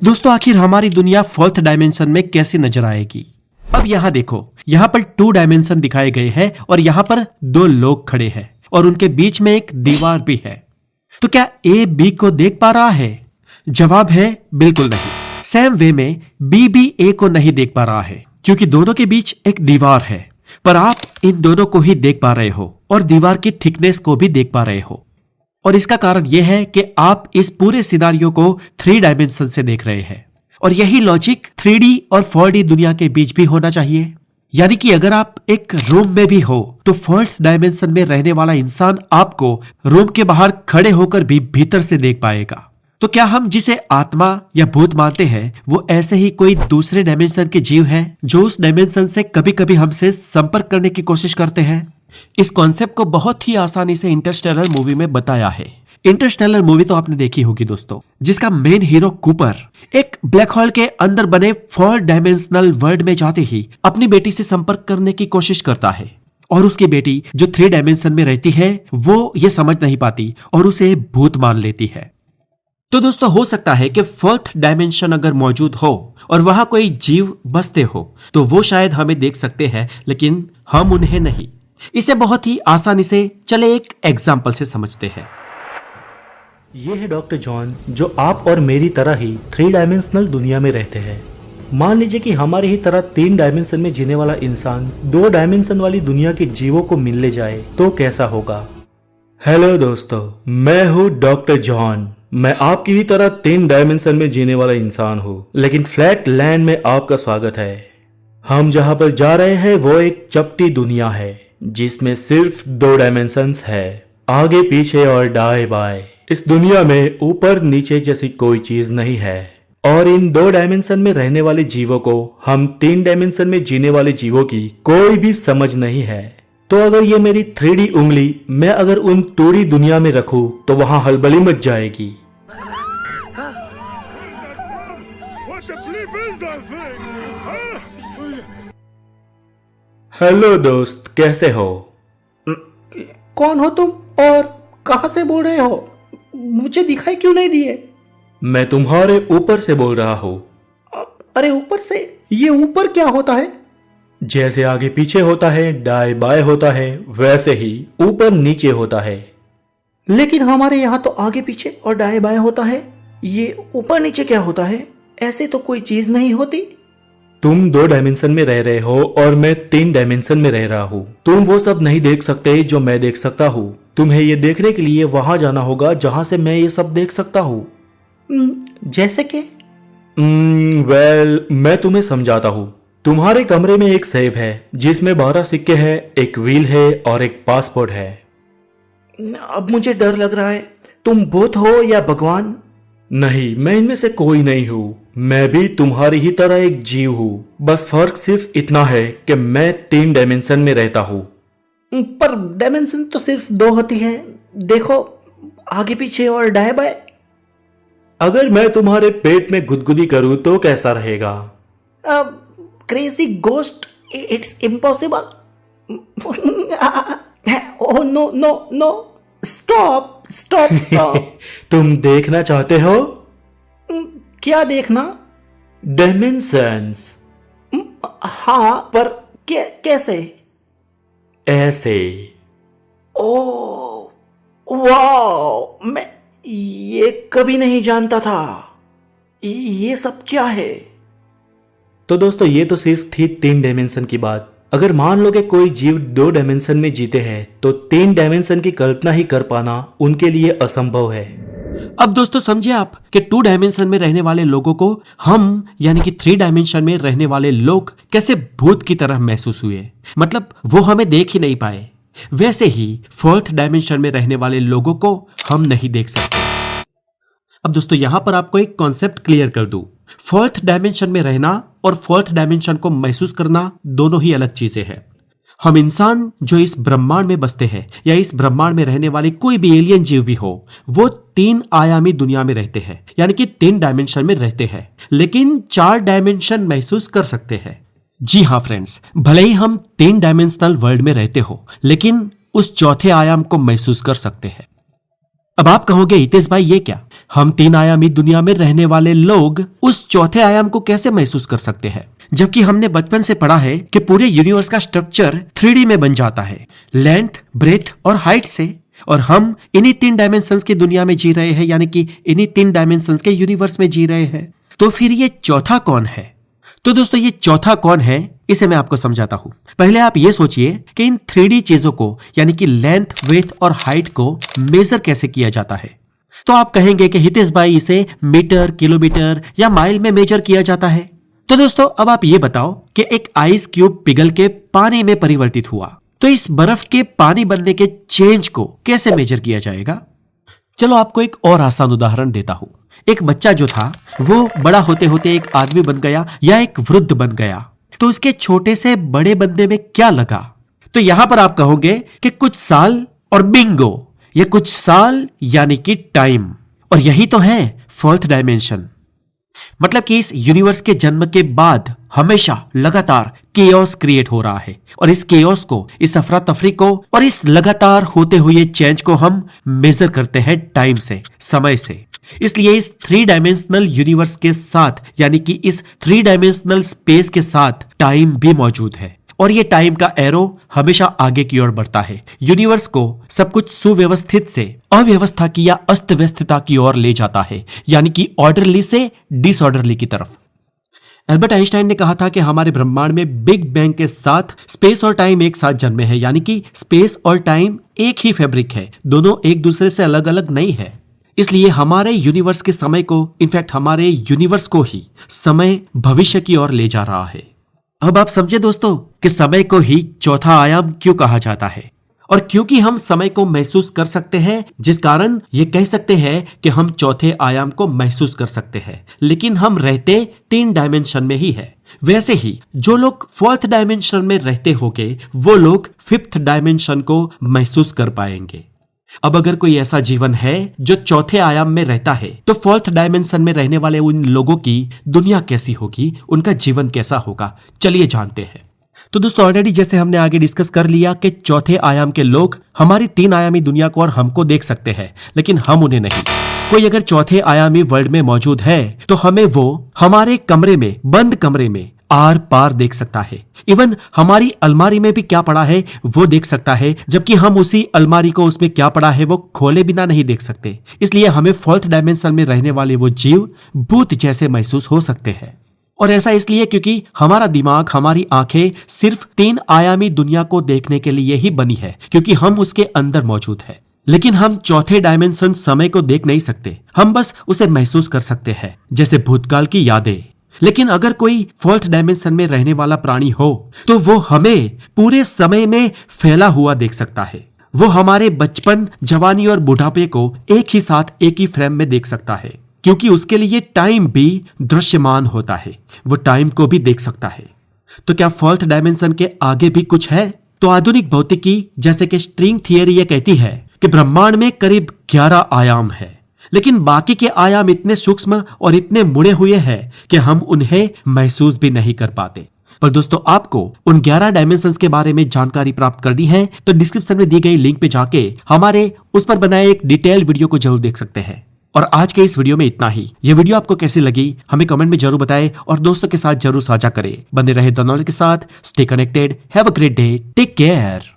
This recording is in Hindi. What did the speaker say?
दोस्तों आखिर हमारी दुनिया फोर्थ डायमेंशन में कैसे नजर आएगी? अब यहाँ देखो, यहाँ पर 2 डायमेंशन दिखाए गए हैं और यहाँ पर 2 लोग खड़े हैं और उनके बीच में एक दीवार भी है। तो क्या ए बी को देख पा रहा है? जवाब है बिल्कुल नहीं। सेम वे में बी भी ए को नहीं देख पा रहा है क्योंकि दोनों के बीच एक दीवार है, पर आप इन दोनों को ही देख पा रहे हो और दीवार की थिकनेस को भी देख पा रहे हो। और इसका कारण यह है कि आप इस पूरे सिनारियो को 3 डायमेंशन से देख रहे हैं और यही लॉजिक 3D और 4D दुनिया के बीच भी होना चाहिए। यानी कि अगर आप एक रूम में भी हो तो फोर्थ डायमेंशन में रहने वाला इंसान आपको रूम के बाहर खड़े होकर भी भीतर से देख पाएगा। तो क्या हम जिसे आत्मा या भूत मानते हैं वो ऐसे ही कोई दूसरे डायमेंशन के जीव हैं जो उस डायमेंशन से कभी कभी हमसे संपर्क करने की कोशिश करते हैं? इस कॉन्सेप्ट को बहुत ही आसानी से इंटरस्टेलर मूवी में बताया है। इंटरस्टेलर मूवी तो आपने देखी होगी दोस्तों, जिसका मेन हीरो कूपर एक ब्लैक होल के अंदर बने 4 डायमेंशनल वर्ल्ड में जाते ही अपनी बेटी से संपर्क करने की कोशिश करता है और उसकी बेटी जो 3 डायमेंशन में रहती है वो ये समझ नहीं पाती और उसे भूत मान लेती है। तो दोस्तों हो सकता है कि फोर्थ डायमेंशन अगर मौजूद हो और वहां कोई जीव बसते हो तो वो शायद हमें देख सकते हैं लेकिन हम उन्हें नहीं। इसे बहुत ही आसानी से चले एक एग्जाम्पल से समझते हैं। ये है डॉक्टर जॉन जो आप और मेरी तरह ही 3 डायमेंशनल दुनिया में रहते हैं। मान लीजिए कि हमारी ही तरह 3 डायमेंशन में जीने वाला इंसान 2 डायमेंशन वाली दुनिया के जीवों को मिलने जाए तो कैसा होगा। हेलो दोस्तों, मैं हूँ डॉक्टर जॉन। मैं आपकी ही तरह 3 डायमेंशन में जीने वाला इंसान हूँ, लेकिन फ्लैट लैंड में आपका स्वागत है। हम जहाँ पर जा रहे हैं वो एक चपटी दुनिया है जिसमें सिर्फ 2 डायमेंशंस है, आगे पीछे और दाएं बाएं। इस दुनिया में ऊपर नीचे जैसी कोई चीज नहीं है और इन 2 डायमेंशन में रहने वाले जीवों को हम 3 डायमेंशन में जीने वाले जीवों की कोई भी समझ नहीं है। तो अगर ये मेरी 3D उंगली मैं अगर उन 2D दुनिया में रखूं तो वहां हलबली मच जाएगी। हेलो दोस्त, कैसे हो? कौन हो तुम और कहां से बोल रहे हो? मुझे दिखाई क्यों नहीं दिए? मैं तुम्हारे ऊपर से बोल रहा हूँ। अरे ऊपर से? ये ऊपर क्या होता है? जैसे आगे पीछे होता है, दाएं बाएं होता है, वैसे ही ऊपर नीचे होता है। लेकिन हमारे यहाँ तो आगे पीछे और दाएं बाएं होता है। ये ऊपर नीचे क्या होता है? ऐसे तो कोई चीज नहीं होती। तुम 2 डायमेंशन में रह रहे हो और मैं 3 डायमेंशन में रह रहा हूँ। तुम वो सब नहीं देख सकते जो मैं देख सकता हूँ। तुम्हें ये देखने के लिए वहां जाना होगा जहां से मैं ये सब देख सकता हूँ। जैसे कि? मैं तुम्हें समझाता हूँ। तुम्हारे कमरे में एक सेब है जिसमें 12 सिक्के हैं, एक व्हील है और एक पासपोर्ट है। अब मुझे डर लग रहा है। तुम भूत हो या भगवान? नहीं, मैं इनमें से कोई नहीं हूँ। मैं भी तुम्हारी ही तरह एक जीव हूँ, बस फर्क सिर्फ इतना है कि मैं 3 डायमेंशन में रहता हूँ। पर डायमेंशन तो सिर्फ 2 होती है। देखो, आगे पीछे और दाएं बाएं। अगर मैं तुम्हारे पेट में गुदगुदी करूँ तो कैसा रहेगा? Crazy ghost, it's impossible. Oh no no no, stop stop stop. तुम देखना चाहते हो? क्या देखना? डायमेंशंस। हाँ, पर कैसे? ऐसे। ओह वाह, मैं ये कभी नहीं जानता था। ये सब क्या है? तो दोस्तों ये तो सिर्फ थी 3 डायमेंशन की बात। अगर मान लो कि कोई जीव 2 डायमेंशन में जीते हैं तो 3 डायमेंशन की कल्पना ही कर पाना उनके लिए असंभव है। अब दोस्तों समझे आप कि 2 डायमेंशन में रहने वाले लोगों को हम यानी कि 3 डायमेंशन में रहने वाले लोग कैसे भूत की तरह महसूस हुए, मतलब वो हमें देख ही नहीं पाए। वैसे ही 4th डायमेंशन में रहने वाले लोगों को हम नहीं देख सकते। अब दोस्तों यहां पर आपको एक कॉन्सेप्ट क्लियर कर दूं। 4th डायमेंशन में रहना और 4th डायमेंशन को महसूस करना दोनों ही अलग चीजें हैं। हम इंसान जो इस ब्रह्मांड में बसते हैं या इस ब्रह्मांड में रहने वाले कोई भी एलियन जीव भी हो, वो 3 आयामी दुनिया में रहते हैं, यानी कि 3 डायमेंशन में रहते हैं, लेकिन 4 डायमेंशन महसूस कर सकते हैं। जी हाँ फ्रेंड्स, भले ही हम 3 डायमेंशनल वर्ल्ड में रहते हो, लेकिन उस चौथे आयाम को महसूस कर सकते हैं। अब आप कहोगे हितेश भाई ये क्या, हम 3 आयामी दुनिया में रहने वाले लोग उस चौथे आयाम को कैसे महसूस कर सकते हैं, जबकि हमने बचपन से पढ़ा है कि पूरे यूनिवर्स का स्ट्रक्चर 3D में बन जाता है, लेंथ, ब्रेथ और हाइट से, और हम इन्हीं 3 डायमेंशंस की दुनिया में जी रहे हैं, यानी कि इन्हीं 3 डायमेंशंस के यूनिवर्स में जी रहे हैं। तो फिर ये चौथा कौन है? तो दोस्तों ये चौथा कौन है इसे मैं आपको समझाता हूं। पहले आप ये सोचिए कि इन 3D चीजों को यानी कि लेंथ, वेथ और हाइट को मेजर कैसे किया जाता है। तो आप कहेंगे कि हितेश भाई इसे मीटर, किलोमीटर या माइल में मेजर किया जाता है। तो दोस्तों अब आप ये बताओ कि एक आइस क्यूब पिघल के पानी में परिवर्तित हुआ, तो इस बर्फ के पानी बनने के चेंज को कैसे मेजर किया जाएगा? चलो आपको एक और आसान उदाहरण देता हूं। एक बच्चा जो था वो बड़ा होते होते एक आदमी बन गया या एक वृद्ध बन गया, तो उसके छोटे से बड़े बनने में क्या लगा? तो यहां पर आप कहोगे कि कुछ साल, और बिंगो, ये कुछ साल यानी कि टाइम। और यही तो है फोर्थ डायमेंशन। मतलब कि इस यूनिवर्स के जन्म के बाद हमेशा लगातार केओस क्रिएट हो रहा है, और इस केओस को, इस अफरा तफरी को और इस लगातार होते हुए चेंज को हम मेजर करते हैं टाइम से, समय से। इसलिए इस 3 डायमेंशनल यूनिवर्स के साथ यानी कि इस 3 डायमेंशनल स्पेस के साथ टाइम भी मौजूद है, और ये टाइम का एरो हमेशा आगे की ओर बढ़ता है, यूनिवर्स को सब कुछ सुव्यवस्थित से अव्यवस्था की या अस्त व्यस्तता की ओर ले जाता है, यानी कि ऑर्डरली से डिसऑर्डरली की तरफ। एल्बर्ट आइंस्टाइन ने कहा था कि हमारे ब्रह्मांड में बिग बैंग के साथ स्पेस और टाइम एक साथ जन्मे हैं, यानी कि स्पेस और टाइम एक ही फैब्रिक है, दोनों एक दूसरे से अलग अलग नहीं है। इसलिए हमारे यूनिवर्स के समय को, इनफैक्ट हमारे यूनिवर्स को ही समय भविष्य की ओर ले जा रहा है। अब आप समझे दोस्तों कि समय को ही चौथा आयाम क्यों कहा जाता है, और क्योंकि हम समय को महसूस कर सकते हैं, जिस कारण ये कह सकते हैं कि हम चौथे आयाम को महसूस कर सकते हैं, लेकिन हम रहते 3 डायमेंशन में ही है। वैसे ही जो लोग 4th डायमेंशन में रहते होंगे वो लोग 5th डायमेंशन को महसूस कर पाएंगे। अब अगर कोई ऐसा जीवन है जो चौथे आयाम में रहता है, तो 4th डायमेंशन में रहने वाले उन लोगों की दुनिया कैसी होगी, उनका जीवन कैसा होगा, चलिए जानते हैं। तो दोस्तों ऑलरेडी जैसे हमने आगे डिस्कस कर लिया कि चौथे आयाम के लोग हमारी 3 आयामी दुनिया को और हमको देख सकते हैं, लेकिन हम उन्हें नहीं। कोई अगर चौथे आयामी वर्ल्ड में मौजूद है तो हमें वो हमारे कमरे में, बंद कमरे में आर पार देख सकता है। इवन हमारी अलमारी में भी क्या पड़ा है वो देख सकता है, जबकि हम उसी अलमारी को, उसमें क्या पड़ा है वो खोले बिना नहीं देख सकते। इसलिए हमें 4th डायमेंशन में रहने वाले वो जीव भूत जैसे महसूस हो सकते हैं। और ऐसा इसलिए क्योंकि हमारा दिमाग, हमारी आंखें सिर्फ 3 आयामी दुनिया को देखने के लिए ही बनी है, क्योंकि हम उसके अंदर मौजूद है। लेकिन हम चौथे डायमेंशन समय को देख नहीं सकते, हम बस उसे महसूस कर सकते हैं, जैसे भूतकाल की यादें। लेकिन अगर कोई 4th डायमेंशन में रहने वाला प्राणी हो तो वो हमें पूरे समय में फैला हुआ देख सकता है। वो हमारे बचपन, जवानी और बुढ़ापे को एक ही साथ, एक ही फ्रेम में देख सकता है, क्योंकि उसके लिए टाइम भी दृश्यमान होता है, वो टाइम को भी देख सकता है। तो क्या 4th डायमेंशन के आगे भी कुछ है? तो आधुनिक भौतिकी जैसे कि स्ट्रिंग थियरी ये कहती है कि ब्रह्मांड में करीब 11 आयाम है, लेकिन बाकी के आयाम इतने सूक्ष्म और इतने मुड़े हुए हैं कि हम उन्हें महसूस भी नहीं कर पाते। पर दोस्तों आपको उन 11 डायमेंशंस के बारे में जानकारी प्राप्त करनी है तो डिस्क्रिप्शन में दी गई लिंक पे जाके हमारे उस पर बनाए एक डिटेल वीडियो को जरूर देख सकते हैं। और आज के इस वीडियो में इतना ही। ये वीडियो आपको कैसी लगी हमें कमेंट में जरूर बताएं और दोस्तों के साथ जरूर साझा करें। बने रहे द नॉलेज के साथ। Stay connected. Have a great day. Take care.